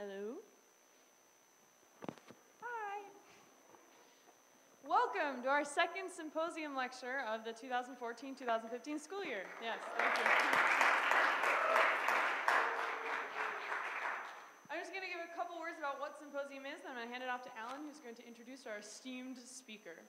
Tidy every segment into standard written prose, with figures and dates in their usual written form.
Hello. Hi. Welcome to our second symposium lecture of the 2014-2015 school year. Yes, thank you. I'm just going to give a couple words about what symposium is, then I'm going to hand it off to Alan, who's going to introduce our esteemed speaker.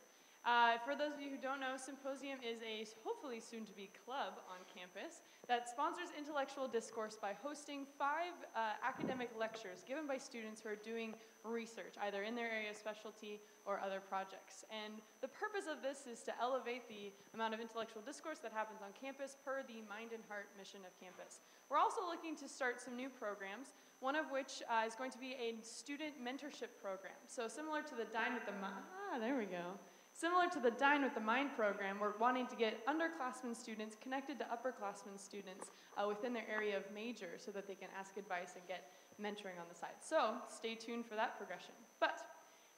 For those of you who don't know, Symposium is a hopefully soon-to-be club on campus that sponsors intellectual discourse by hosting 5 academic lectures given by students who are doing research, either in their area of specialty or other projects. And the purpose of this is to elevate the amount of intellectual discourse that happens on campus per the mind and heart mission of campus. We're also looking to start some new programs, one of which is going to be a student mentorship program. So similar to the Dine with the Mind, there we go. Similar to the Dine with the Mind program, we're wanting to get underclassmen students connected to upperclassmen students within their area of major so that they can ask advice and get mentoring on the side. So stay tuned for that progression. But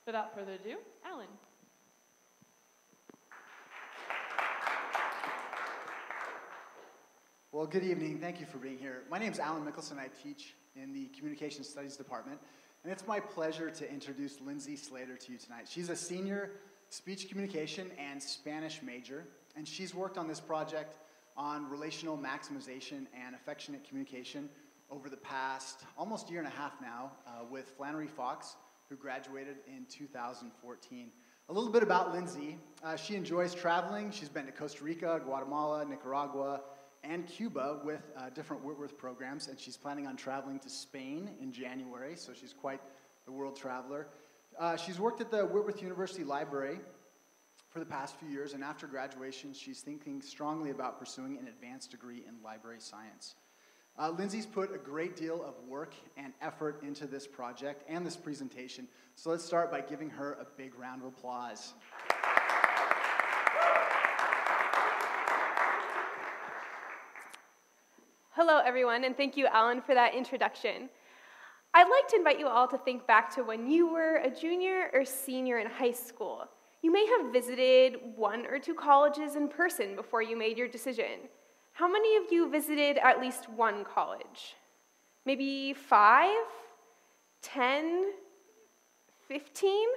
without further ado, Alan. Well, good evening. Thank you for being here. My name is Alan Mickelson. I teach in the Communication Studies Department. And it's my pleasure to introduce Lindsay Slater to you tonight. She's a senior speech communication and Spanish major, and she's worked on this project on relational maximization and affectionate communication over the past almost year and a half now with Flannery Fox, who graduated in 2014. A little bit about Lindsay. She enjoys traveling. She's been to Costa Rica, Guatemala, Nicaragua, and Cuba with different Whitworth programs, and she's planning on traveling to Spain in January, so she's quite the world traveler. She's worked at the Whitworth University Library for the past few years, and after graduation, she's thinking strongly about pursuing an advanced degree in library science. Lindsay's put a great deal of work and effort into this project and this presentation, so let's start by giving her a big round of applause. Hello, everyone, and thank you, Alan, for that introduction. I'd like to invite you all to think back to when you were a junior or senior in high school. You may have visited 1 or 2 colleges in person before you made your decision. How many of you visited at least 1 college? Maybe 5, 10, 15?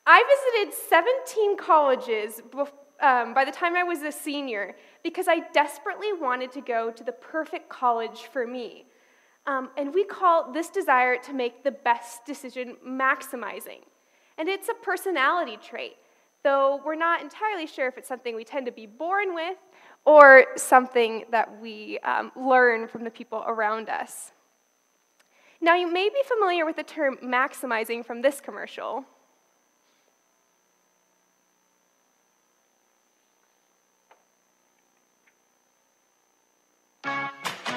I visited 17 colleges by the time I was a senior because I desperately wanted to go to the perfect college for me. And we call this desire to make the best decision maximizing. And it's a personality trait, though we're not entirely sure if it's something we tend to be born with or something that we learn from the people around us. Now, you may be familiar with the term maximizing from this commercial.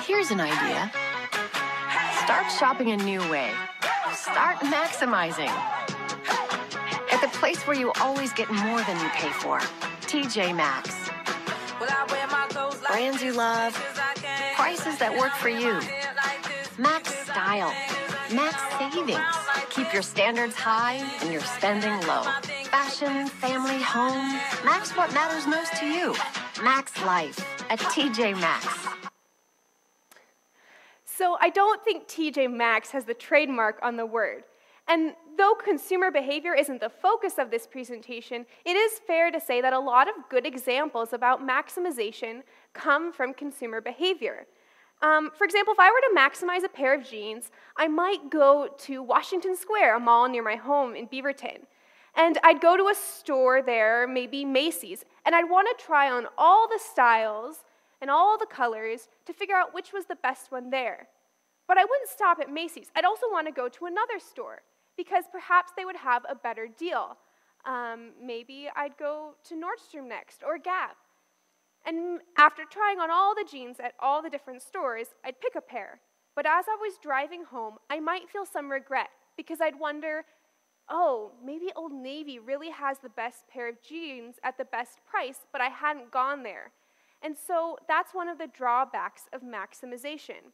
Here's an idea. Start shopping a new way. Start maximizing. At the place where you always get more than you pay for. TJ Maxx. Brands you love. Prices that work for you. Max style. Max savings. Keep your standards high and your spending low. Fashion, family, home. Max what matters most to you. Max life at TJ Maxx. So I don't think TJ Maxx has the trademark on the word. And though consumer behavior isn't the focus of this presentation, it is fair to say that a lot of good examples about maximization come from consumer behavior. For example, if I were to maximize a pair of jeans, I might go to Washington Square, a mall near my home in Beaverton. And I'd go to a store there, maybe Macy's, and I'd want to try on all the styles and all the colors to figure out which was the best one there. But I wouldn't stop at Macy's. I'd also want to go to another store because perhaps they would have a better deal. Maybe I'd go to Nordstrom next or Gap. And after trying on all the jeans at all the different stores, I'd pick a pair. But as I was driving home, I might feel some regret because I'd wonder, oh, maybe Old Navy really has the best pair of jeans at the best price, but I hadn't gone there. And so that's one of the drawbacks of maximization.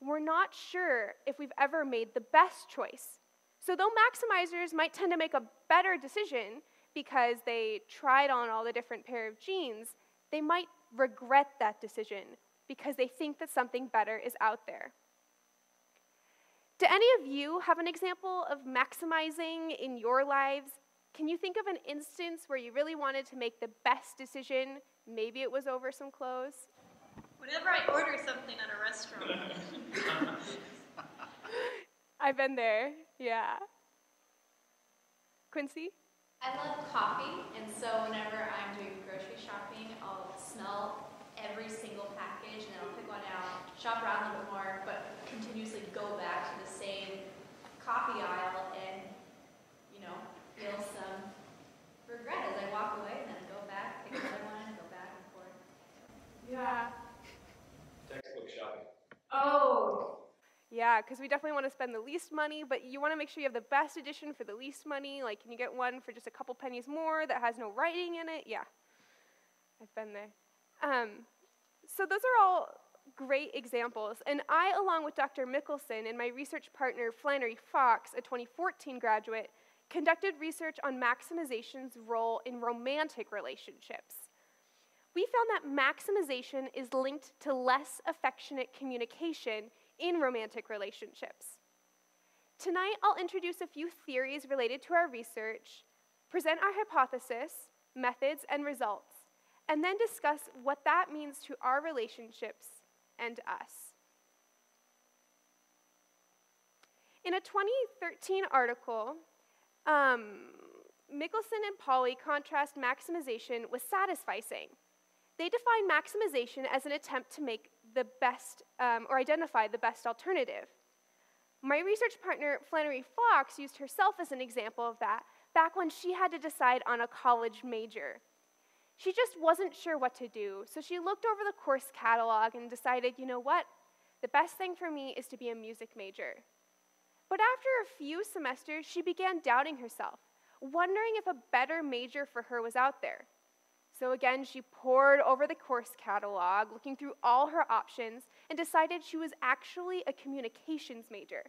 We're not sure if we've ever made the best choice. So though maximizers might tend to make a better decision because they tried on all the different pair of jeans, they might regret that decision because they think that something better is out there. Do any of you have an example of maximizing in your lives? Can you think of an instance where you really wanted to make the best decision? Maybe it was over some clothes. Whenever I order something at a restaurant. I've been there, yeah. Quincy? I love coffee, and so whenever I'm doing grocery shopping, I'll smell every single package, and then I'll pick one out, shop around a little bit more, but continuously go back to the same coffee aisle and, feel some regret as I walk away, and then go back, pick another one, go back and forth. Yeah. Textbook shopping. Oh. Yeah, because we definitely want to spend the least money, but you want to make sure you have the best edition for the least money. Like, can you get one for just a couple pennies more that has no writing in it? Yeah, I've been there. So those are all great examples. And I, along with Dr. Mickelson and my research partner, Flannery Fox, a 2014 graduate, conducted research on maximization's role in romantic relationships. We found that maximization is linked to less affectionate communication in romantic relationships. Tonight, I'll introduce a few theories related to our research, present our hypothesis, methods, and results, and then discuss what that means to our relationships and us. In a 2013 article, Mickelson and Pauly contrast maximization with satisficing. They define maximization as an attempt to make the best, or identify the best alternative. My research partner, Flannery Fox, used herself as an example of that back when she had to decide on a college major. She just wasn't sure what to do, so she looked over the course catalog and decided, you know what? The best thing for me is to be a music major. But after a few semesters, she began doubting herself, wondering if a better major for her was out there. So again, she pored over the course catalog, looking through all her options, and decided she was actually a communications major.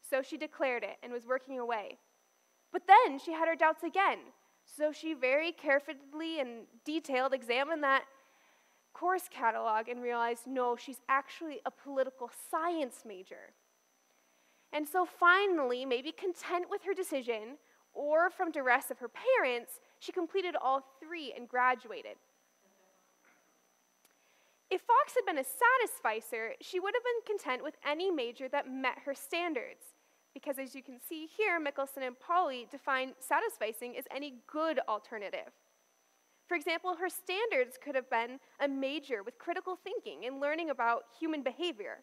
So she declared it and was working away. But then she had her doubts again. So she very carefully and detailed examined that course catalog and realized, no, she's actually a political science major. And so finally, maybe content with her decision, or from duress of her parents, she completed all three and graduated. If Fox had been a satisficer, she would have been content with any major that met her standards, because as you can see here, Mickelson and Pauly define satisficing as any good alternative. For example, her standards could have been a major with critical thinking and learning about human behavior.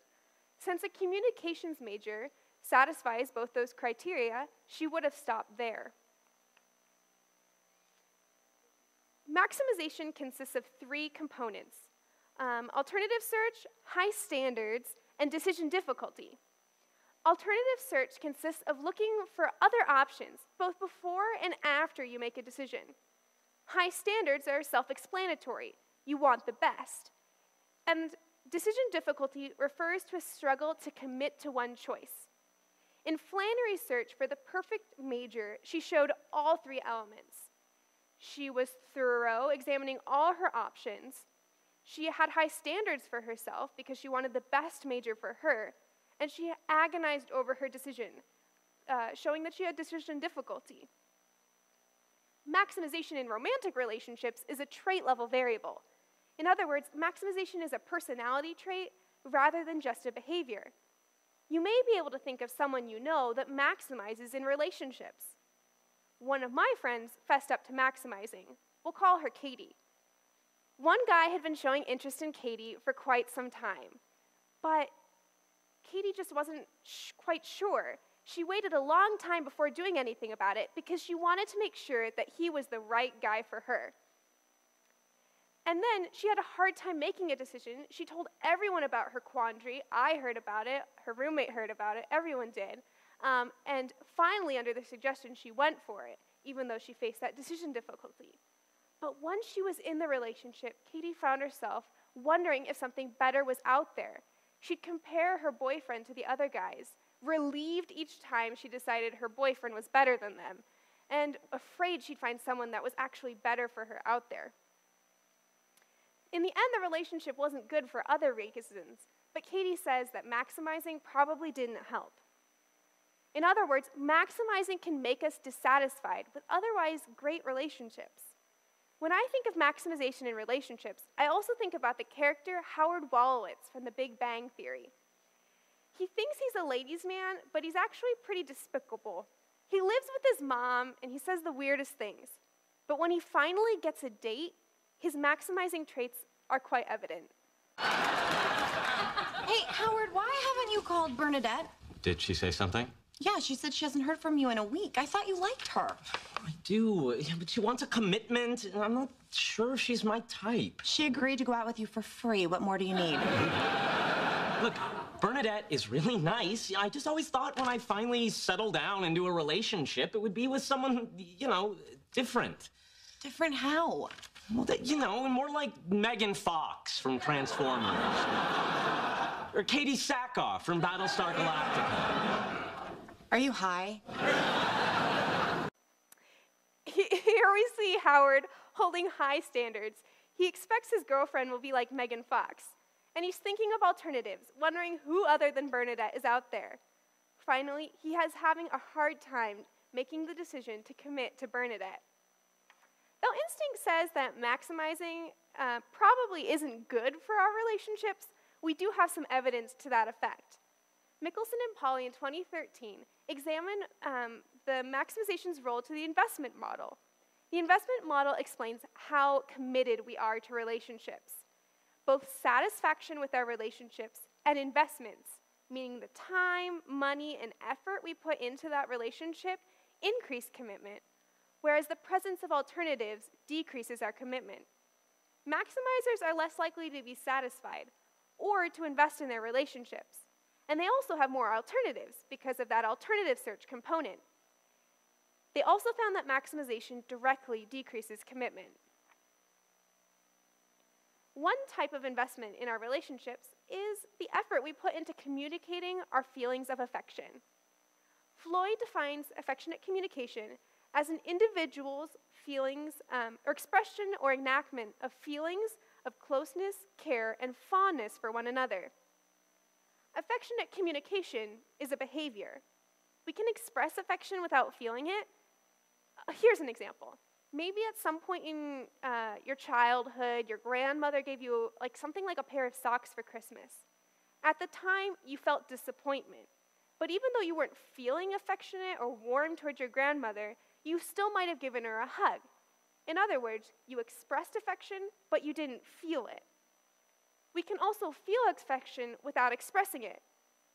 Since a communications major satisfies both those criteria, she would have stopped there. Maximization consists of three components: alternative search, high standards, and decision difficulty. Alternative search consists of looking for other options, both before and after you make a decision. High standards are self-explanatory. You want the best. And decision difficulty refers to a struggle to commit to one choice. In Flannery's search for the perfect major, she showed all three elements. She was thorough, examining all her options. She had high standards for herself because she wanted the best major for her, and she agonized over her decision, showing that she had decision difficulty. Maximization in romantic relationships is a trait-level variable. In other words, maximization is a personality trait rather than just a behavior. You may be able to think of someone you know that maximizes in relationships. One of my friends fessed up to maximizing. We'll call her Katie. One guy had been showing interest in Katie for quite some time, but Katie just wasn't quite sure. She waited a long time before doing anything about it because she wanted to make sure that he was the right guy for her. And then she had a hard time making a decision. She told everyone about her quandary. I heard about it. Her roommate heard about it. Everyone did. And finally, under the suggestion, she went for it, even though she faced that decision difficulty. But once she was in the relationship, Katie found herself wondering if something better was out there. She'd compare her boyfriend to the other guys, relieved each time she decided her boyfriend was better than them, and afraid she'd find someone that was actually better for her out there. In the end, the relationship wasn't good for other reasons, but Katie says that maximizing probably didn't help. In other words, maximizing can make us dissatisfied with otherwise great relationships. When I think of maximization in relationships, I also think about the character Howard Wolowitz from The Big Bang Theory. He thinks he's a ladies' man, but he's actually pretty despicable. He lives with his mom, and he says the weirdest things. But when he finally gets a date, his maximizing traits are quite evident. Hey, Howard, why haven't you called Bernadette? Did she say something? Yeah, she said she hasn't heard from you in a week. I thought you liked her. I do, yeah, but she wants a commitment, and I'm not sure if she's my type. She agreed to go out with you for free. What more do you need? Look, Bernadette is really nice. I just always thought when I finally settle down into a relationship, it would be with someone, you know, different. Different how? Well, you know, more like Megan Fox from Transformers. Or Katie Sackhoff from Battlestar Galactica. Are you high? Here we see Howard holding high standards. He expects his girlfriend will be like Megan Fox. And he's thinking of alternatives, wondering who other than Bernadette is out there. Finally, he is having a hard time making the decision to commit to Bernadette. Though instinct says that maximizing probably isn't good for our relationships, we do have some evidence to that effect. Mickelson and Polly in 2013 examined the maximization's role to the investment model. The investment model explains how committed we are to relationships. Both satisfaction with our relationships and investments, meaning the time, money, and effort we put into that relationship, increase commitment, whereas the presence of alternatives decreases our commitment. Maximizers are less likely to be satisfied or to invest in their relationships. And they also have more alternatives because of that alternative search component. They also found that maximization directly decreases commitment. One type of investment in our relationships is the effort we put into communicating our feelings of affection. Floyd defines affectionate communication as an individual's feelings or expression or enactment of feelings of closeness, care, and fondness for one another. Affectionate communication is a behavior. We can express affection without feeling it. Here's an example. Maybe at some point in your childhood, your grandmother gave you something like a pair of socks for Christmas. At the time, you felt disappointment. But even though you weren't feeling affectionate or warm towards your grandmother, you still might have given her a hug. In other words, you expressed affection, but you didn't feel it. We can also feel affection without expressing it.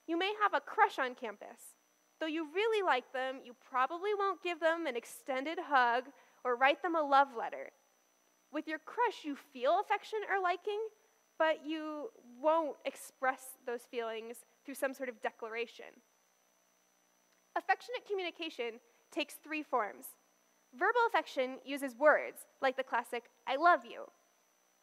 You may have a crush on campus. Though you really like them, you probably won't give them an extended hug or write them a love letter. With your crush, you feel affection or liking, but you won't express those feelings through some sort of declaration. Affectionate communication takes three forms. Verbal affection uses words, like the classic, "I love you."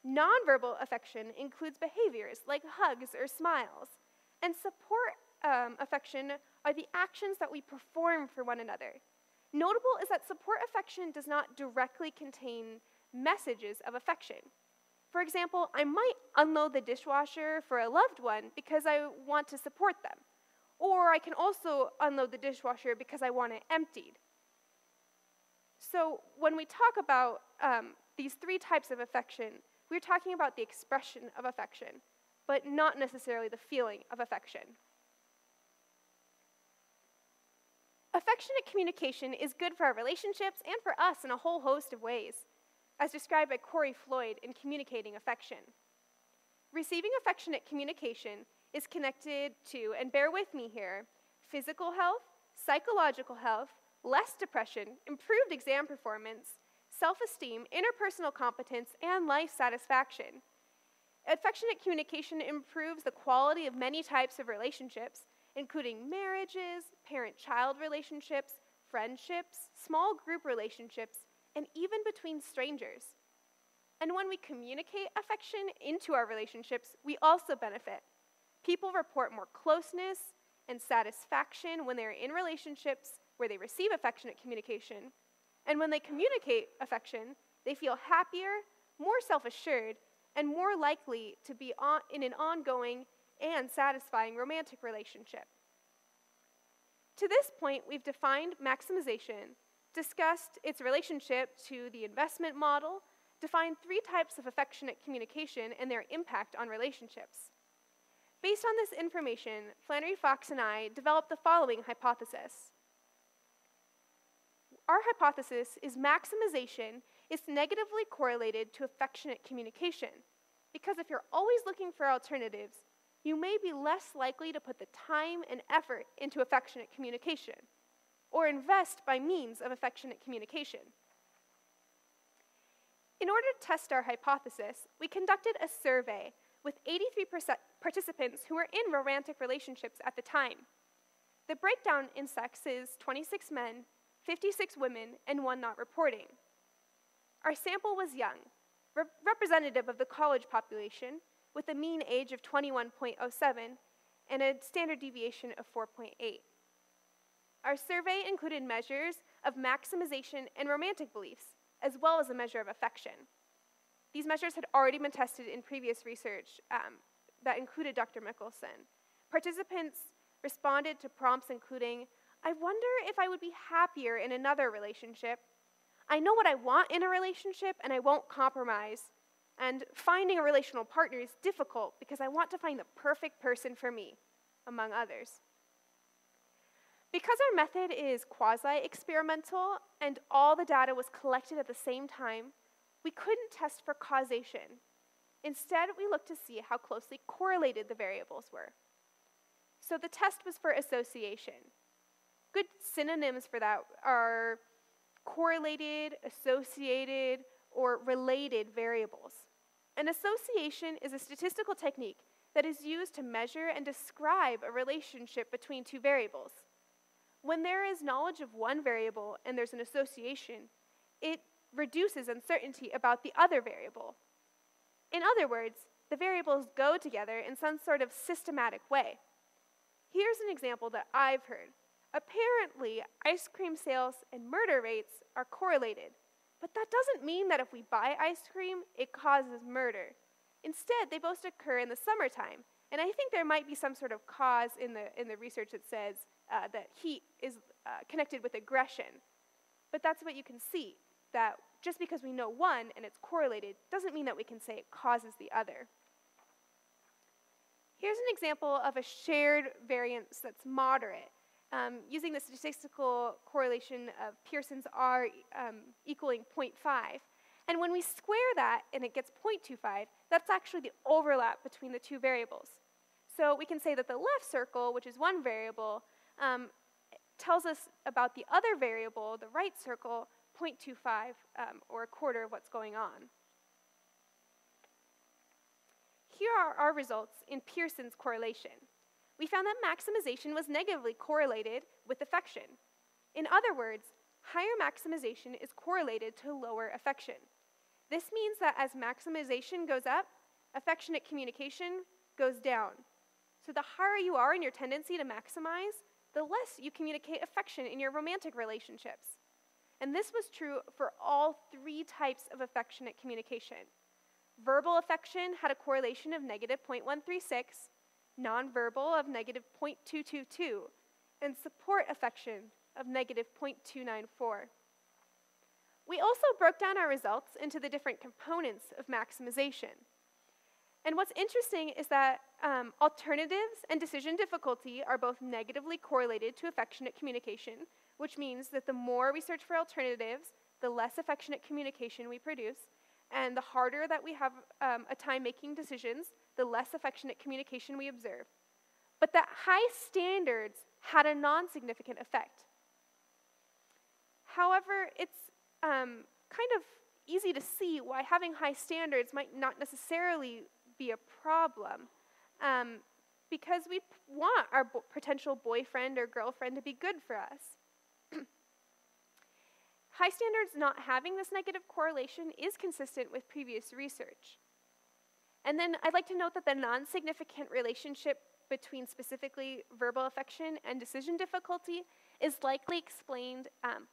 Nonverbal affection includes behaviors like hugs or smiles. And support affection are the actions that we perform for one another. Notable is that support affection does not directly contain messages of affection. For example, I might unload the dishwasher for a loved one because I want to support them. Or I can also unload the dishwasher because I want it emptied. So when we talk about these three types of affection, we're talking about the expression of affection, but not necessarily the feeling of affection. Affectionate communication is good for our relationships and for us in a whole host of ways, as described by Corey Floyd in Communicating Affection. Receiving affectionate communication is connected to, and bear with me here, physical health, psychological health, less depression, improved exam performance, self-esteem, interpersonal competence, and life satisfaction. Affectionate communication improves the quality of many types of relationships, including marriages, parent-child relationships, friendships, small group relationships, and even between strangers. And when we communicate affection into our relationships, we also benefit. People report more closeness and satisfaction when they're in relationships where they receive affectionate communication. And when they communicate affection, they feel happier, more self-assured, and more likely to be in an ongoing and satisfying romantic relationship. To this point, we've defined maximization, discussed its relationship to the investment model, defined 3 types of affectionate communication and their impact on relationships. Based on this information, Flannery Fox and I developed the following hypothesis. Our hypothesis is maximization is negatively correlated to affectionate communication, because if you're always looking for alternatives, you may be less likely to put the time and effort into affectionate communication, or invest by means of affectionate communication. In order to test our hypothesis, we conducted a survey with 83% participants who were in romantic relationships at the time. The breakdown in sex is 26 men, 56 women, and 1 not reporting. Our sample was young, representative of the college population, with a mean age of 21.07 and a standard deviation of 4.8. Our survey included measures of maximization and romantic beliefs, as well as a measure of affection. These measures had already been tested in previous research that included Dr. Mickelson. Participants responded to prompts including, I wonder if I would be happier in another relationship. I know what I want in a relationship and I won't compromise. And finding a relational partner is difficult because I want to find the perfect person for me, among others. Because our method is quasi-experimental and all the data was collected at the same time, we couldn't test for causation. Instead, we looked to see how closely correlated the variables were. So the test was for association. Good synonyms for that are correlated, associated, or related variables. An association is a statistical technique that is used to measure and describe a relationship between 2 variables. When there is knowledge of one variable and there's an association, it reduces uncertainty about the other variable. In other words, the variables go together in some sort of systematic way. Here's an example that I've heard. Apparently, ice cream sales and murder rates are correlated, but that doesn't mean that if we buy ice cream, it causes murder. Instead, they both occur in the summertime, and I think there might be some sort of cause in the research that says that heat is connected with aggression. But that's what you can see, that just because we know one and it's correlated doesn't mean that we can say it causes the other. Here's an example of a shared variance that's moderate, using the statistical correlation of Pearson's R equaling 0.5. And when we square that and it gets 0.25, that's actually the overlap between the 2 variables. So we can say that the left circle, which is one variable, tells us about the other variable, the right circle, 0.25, or a quarter of what's going on. Here are our results in Pearson's correlation. We found that maximization was negatively correlated with affection. In other words, higher maximization is correlated to lower affection. This means that as maximization goes up, affectionate communication goes down. So the higher you are in your tendency to maximize, the less you communicate affection in your romantic relationships. And this was true for all 3 types of affectionate communication. Verbal affection had a correlation of negative 0.136, nonverbal of negative 0.222, and support affection of negative 0.294. We also broke down our results into the different components of maximization. And what's interesting is that alternatives and decision difficulty are both negatively correlated to affectionate communication, which means that the more we search for alternatives, the less affectionate communication we produce, and the harder that we have a time making decisions, the less affectionate communication we observe. But that high standards had a non-significant effect. However, it's kind of easy to see why having high standards might not necessarily be a problem, because we want our potential boyfriend or girlfriend to be good for us. High standards not having this negative correlation is consistent with previous research. And then I'd like to note that the non-significant relationship between specifically verbal affection and decision difficulty is likely explained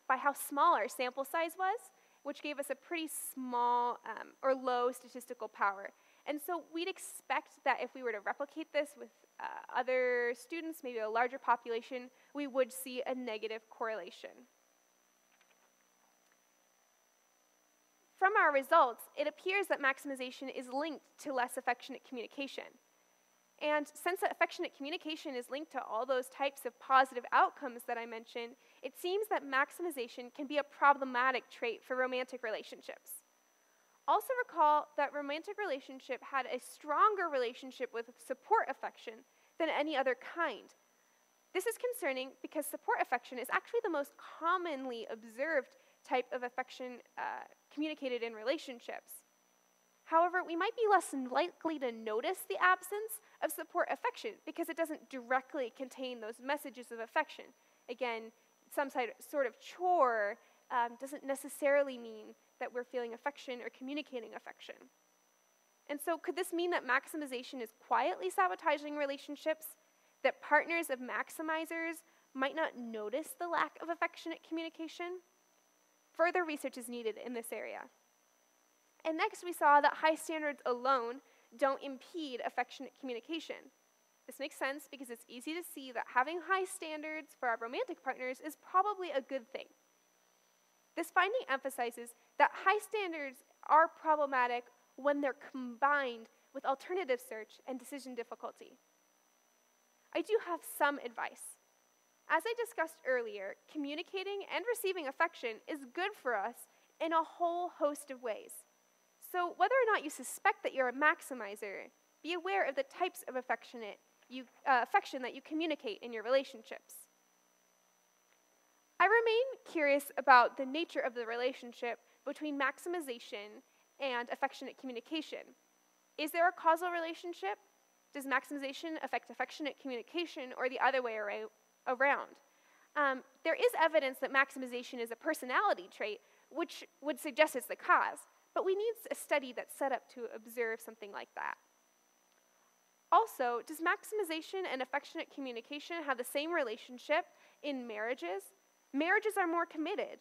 by how small our sample size was, which gave us a pretty small or low statistical power. And so we'd expect that if we were to replicate this with other students, maybe a larger population, we would see a negative correlation. From our results, it appears that maximization is linked to less affectionate communication. And since affectionate communication is linked to all those types of positive outcomes that I mentioned, it seems that maximization can be a problematic trait for romantic relationships. Also recall that romantic relationship had a stronger relationship with support affection than any other kind. This is concerning because support affection is actually the most commonly observed type of affection communicated in relationships. However, we might be less likely to notice the absence of support affection because it doesn't directly contain those messages of affection. Again, some sort of chore doesn't necessarily mean that we're feeling affection or communicating affection. And so could this mean that maximization is quietly sabotaging relationships, that partners of maximizers might not notice the lack of affectionate communication? Further research is needed in this area. And next we saw that high standards alone don't impede affectionate communication. This makes sense because it's easy to see that having high standards for our romantic partners is probably a good thing. This finding emphasizes that high standards are problematic when they're combined with alternative search and decision difficulty. I do have some advice. As I discussed earlier, communicating and receiving affection is good for us in a whole host of ways. So whether or not you suspect that you're a maximizer, be aware of the types of affection that you communicate in your relationships. I remain curious about the nature of the relationship between maximization and affectionate communication. Is there a causal relationship? Does maximization affect affectionate communication or the other way around? There is evidence that maximization is a personality trait, which would suggest it's the cause, but we need a study that's set up to observe something like that. Also, does maximization and affectionate communication have the same relationship in marriages? Marriages are more committed,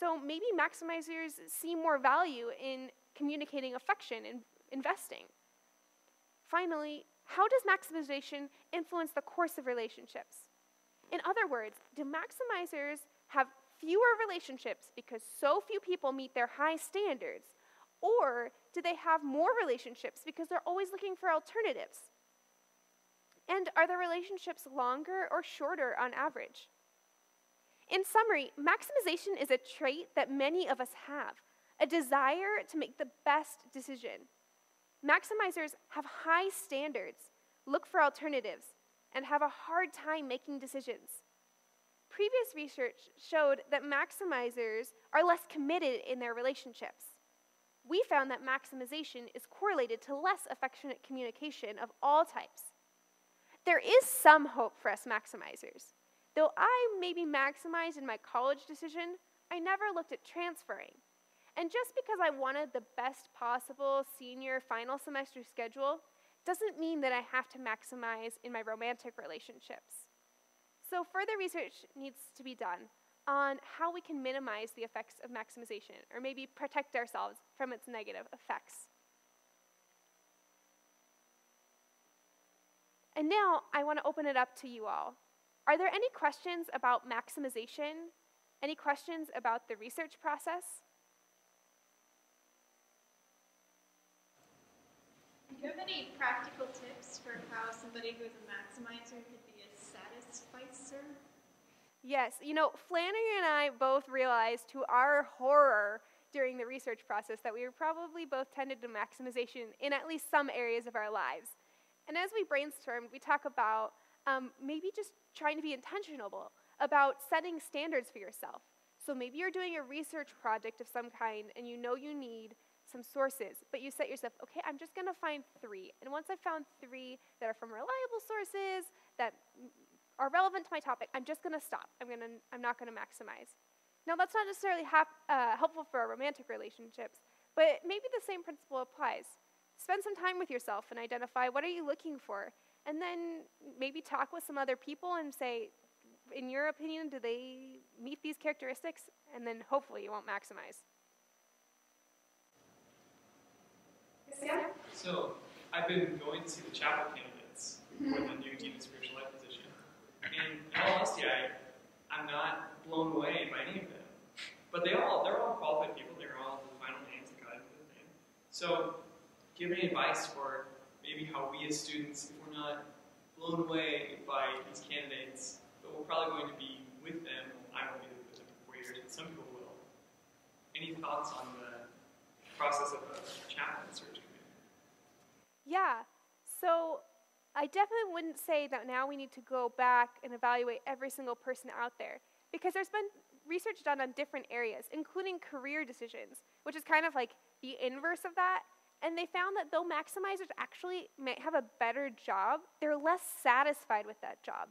so maybe maximizers see more value in communicating affection and investing. Finally, how does maximization influence the course of relationships? In other words, do maximizers have fewer relationships because so few people meet their high standards, or do they have more relationships because they're always looking for alternatives? And are the relationships longer or shorter on average? In summary, maximization is a trait that many of us have, a desire to make the best decision. Maximizers have high standards, look for alternatives, and have a hard time making decisions. Previous research showed that maximizers are less committed in their relationships. We found that maximization is correlated to less affectionate communication of all types. There is some hope for us maximizers. Though I maybe maximized in my college decision, I never looked at transferring. And just because I wanted the best possible senior final semester schedule doesn't mean that I have to maximize in my romantic relationships. So further research needs to be done on how we can minimize the effects of maximization, or maybe protect ourselves from its negative effects. And now I want to open it up to you all. Are there any questions about maximization? Any questions about the research process? Do you have any practical tips for how somebody who is a maximizer could be a satisficer? Yes, you know, Flannery and I both realized to our horror during the research process that we were probably both tended to maximization in at least some areas of our lives. And as we brainstormed, we talk about maybe just trying to be intentional about setting standards for yourself. So maybe you're doing a research project of some kind and you know you need some sources, but you set yourself, okay, I'm just gonna find 3. And once I've found 3 that are from reliable sources, that are relevant to my topic, I'm just gonna stop. I'm not gonna maximize. Now that's not necessarily helpful for our romantic relationships, but maybe the same principle applies. Spend some time with yourself and identify what are you looking for, and then maybe talk with some other people and say, in your opinion, do they meet these characteristics? And then hopefully you won't maximize. Yeah. So I've been going to see the chapel candidates for the new Dean of Spiritual Life position. And in all honesty, I'm not blown away by any of them. But they're all qualified people. They're all the final names that got into the thing. So, do you have any advice for maybe how we as students, if we're not blown away by these candidates, but we're probably going to be with them? I won't be with them for 4 years, but some people will. Any thoughts on the process of a chaplain search committee? Yeah, so I definitely wouldn't say that now we need to go back and evaluate every single person out there, because there's been research done on different areas, including career decisions, which is kind of like the inverse of that. And they found that though maximizers actually might have a better job, they're less satisfied with that job.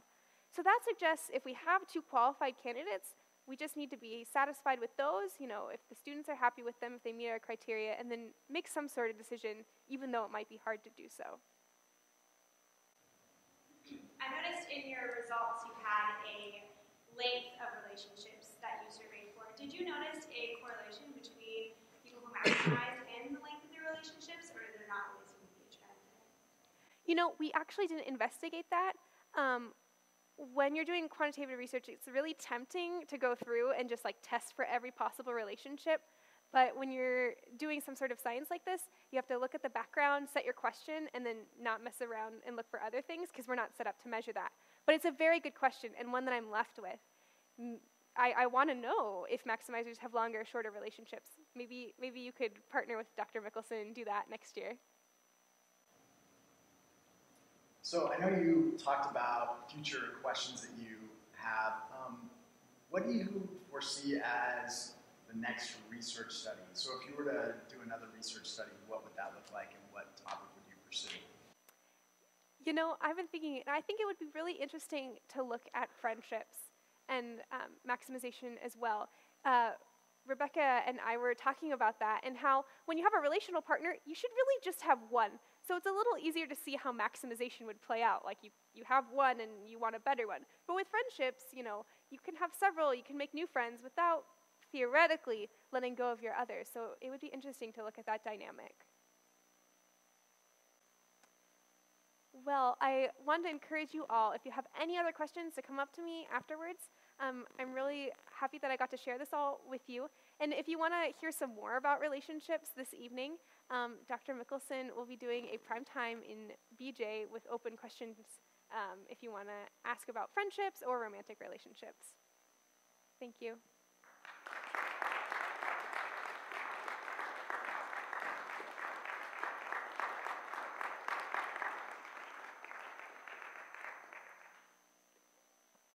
So that suggests if we have 2 qualified candidates, we just need to be satisfied with those, if the students are happy with them, if they meet our criteria, and then make some sort of decision, even though it might be hard to do so. I noticed in your results you had a length of relationships that you surveyed for. Did you notice a correlation between people who maximized and the length of their relationships, or is there not always going to be a trend there? We actually didn't investigate that. When you're doing quantitative research, it's really tempting to go through and just test for every possible relationship. But when you're doing some sort of science like this, you have to look at the background, set your question, and then not mess around and look for other things, because we're not set up to measure that. But it's a very good question, and one that I'm left with. I want to know if maximizers have longer or shorter relationships. Maybe you could partner with Dr. Mickelson and do that next year. So I know you talked about future questions that you have. What do you foresee as the next research study? So if you were to do another research study, what would that look like, and what topic would you pursue? I've been thinking, and I think it would be really interesting to look at friendships and maximization as well. Rebecca and I were talking about that, and how when you have a relational partner, you should really just have one. So it's a little easier to see how maximization would play out. Like you have one and you want a better one. But with friendships, you can have several, you can make new friends without theoretically letting go of your others. So it would be interesting to look at that dynamic. Well, I want to encourage you all, if you have any other questions, to come up to me afterwards. I'm really happy that I got to share this all with you. And if you want to hear some more about relationships this evening, Dr. Mickelson will be doing a prime time in BJ with open questions if you want to ask about friendships or romantic relationships. Thank you.